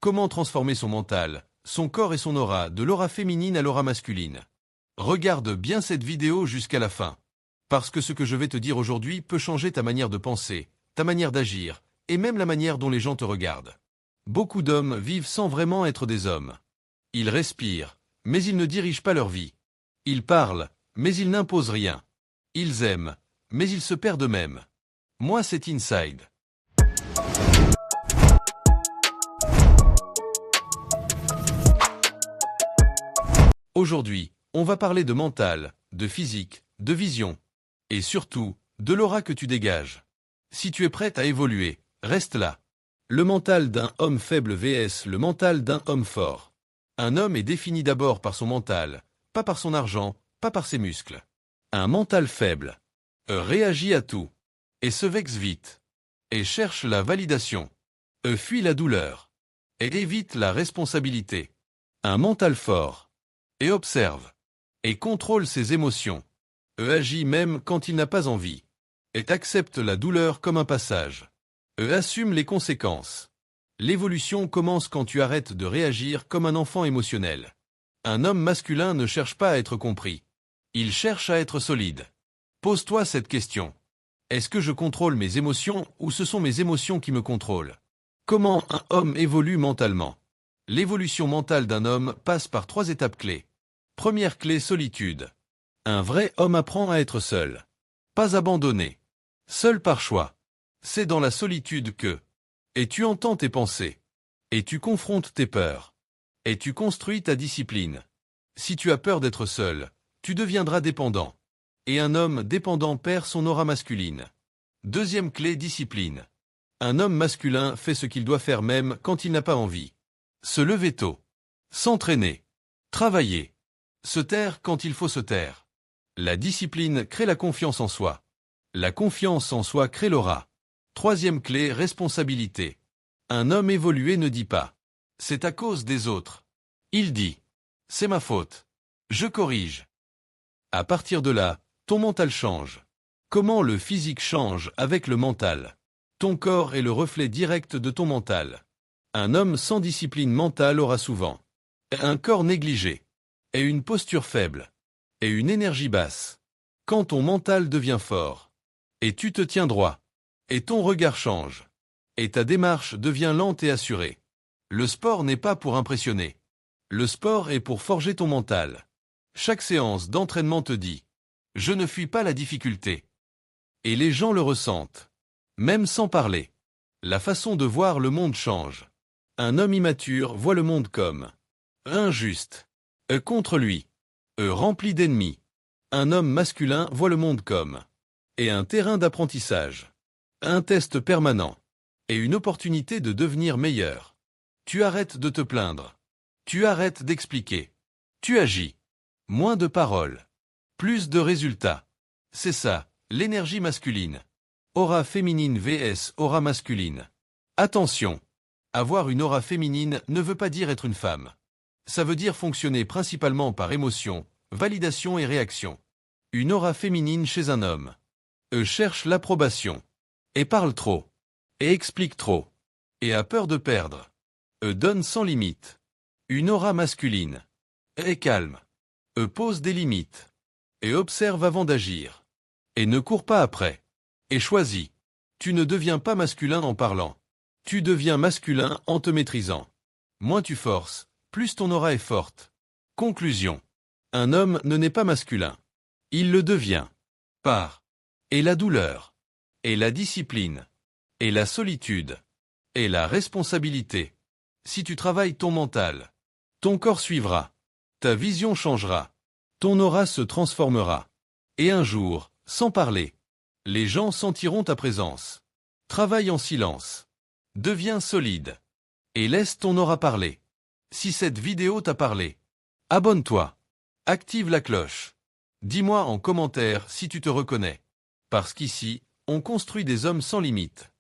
Comment transformer son mental, son corps et son aura, de l'aura féminine à l'aura masculine? Regarde bien cette vidéo jusqu'à la fin. Parce que ce que je vais te dire aujourd'hui peut changer ta manière de penser, ta manière d'agir, et même la manière dont les gens te regardent. Beaucoup d'hommes vivent sans vraiment être des hommes. Ils respirent, mais ils ne dirigent pas leur vie. Ils parlent, mais ils n'imposent rien. Ils aiment, mais ils se perdent eux-mêmes. Moi, c'est Inside. Aujourd'hui, on va parler de mental, de physique, de vision, et surtout, de l'aura que tu dégages. Si tu es prête à évoluer, reste là. Le mental d'un homme faible vs le mental d'un homme fort. Un homme est défini d'abord par son mental, pas par son argent, pas par ses muscles. Un mental faible réagit à tout, et se vexe vite, et cherche la validation, fuit la douleur, et évite la responsabilité. Un mental fort et observe, et contrôle ses émotions, agit même quand il n'a pas envie, et accepte la douleur comme un passage, assume les conséquences. L'évolution commence quand tu arrêtes de réagir comme un enfant émotionnel. Un homme masculin ne cherche pas à être compris. Il cherche à être solide. Pose-toi cette question. Est-ce que je contrôle mes émotions ou ce sont mes émotions qui me contrôlent? Comment un homme évolue mentalement? L'évolution mentale d'un homme passe par 3 étapes clés. Première clé, solitude. Un vrai homme apprend à être seul. Pas abandonné. Seul par choix. C'est dans la solitude que et tu entends tes pensées. Et tu confrontes tes peurs. Et tu construis ta discipline. Si tu as peur d'être seul, tu deviendras dépendant. Et un homme dépendant perd son aura masculine. Deuxième clé, discipline. Un homme masculin fait ce qu'il doit faire même quand il n'a pas envie. Se lever tôt. S'entraîner. Travailler. Se taire quand il faut se taire. La discipline crée la confiance en soi. La confiance en soi crée l'aura. Troisième clé, responsabilité. Un homme évolué ne dit pas « c'est à cause des autres ». Il dit « c'est ma faute. Je corrige ». À partir de là, ton mental change. Comment le physique change avec le mental? Ton corps est le reflet direct de ton mental. Un homme sans discipline mentale aura souvent un corps négligé, et une posture faible, et une énergie basse. Quand ton mental devient fort, et tu te tiens droit, et ton regard change, et ta démarche devient lente et assurée. Le sport n'est pas pour impressionner. Le sport est pour forger ton mental. Chaque séance d'entraînement te dit « je ne fuis pas la difficulté ». Et les gens le ressentent. Même sans parler. La façon de voir le monde change. Un homme immature voit le monde comme injuste, contre lui, rempli d'ennemis. Un homme masculin voit le monde comme et un terrain d'apprentissage, un test permanent, et une opportunité de devenir meilleur. Tu arrêtes de te plaindre. Tu arrêtes d'expliquer. Tu agis. Moins de paroles. Plus de résultats. C'est ça, l'énergie masculine. Aura féminine vs aura masculine. Attention. Avoir une aura féminine ne veut pas dire être une femme. Ça veut dire fonctionner principalement par émotion, validation et réaction. Une aura féminine chez un homme. Cherche l'approbation. Et parle trop. Et explique trop. Et a peur de perdre. Donne sans limite. Une aura masculine. Est calme. Pose des limites. Et observe avant d'agir. Et ne cours pas après. Et choisis. Tu ne deviens pas masculin en parlant. Tu deviens masculin en te maîtrisant. Moins tu forces, plus ton aura est forte. Conclusion. Un homme ne naît pas masculin. Il le devient. Par. Et la douleur. Et la discipline. Et la solitude. Et la responsabilité. Si tu travailles ton mental, ton corps suivra. Ta vision changera. Ton aura se transformera. Et un jour, sans parler, les gens sentiront ta présence. Travaille en silence. Deviens solide. Et laisse ton aura parler. Si cette vidéo t'a parlé, abonne-toi. Active la cloche. Dis-moi en commentaire si tu te reconnais. Parce qu'ici, on construit des hommes sans limite.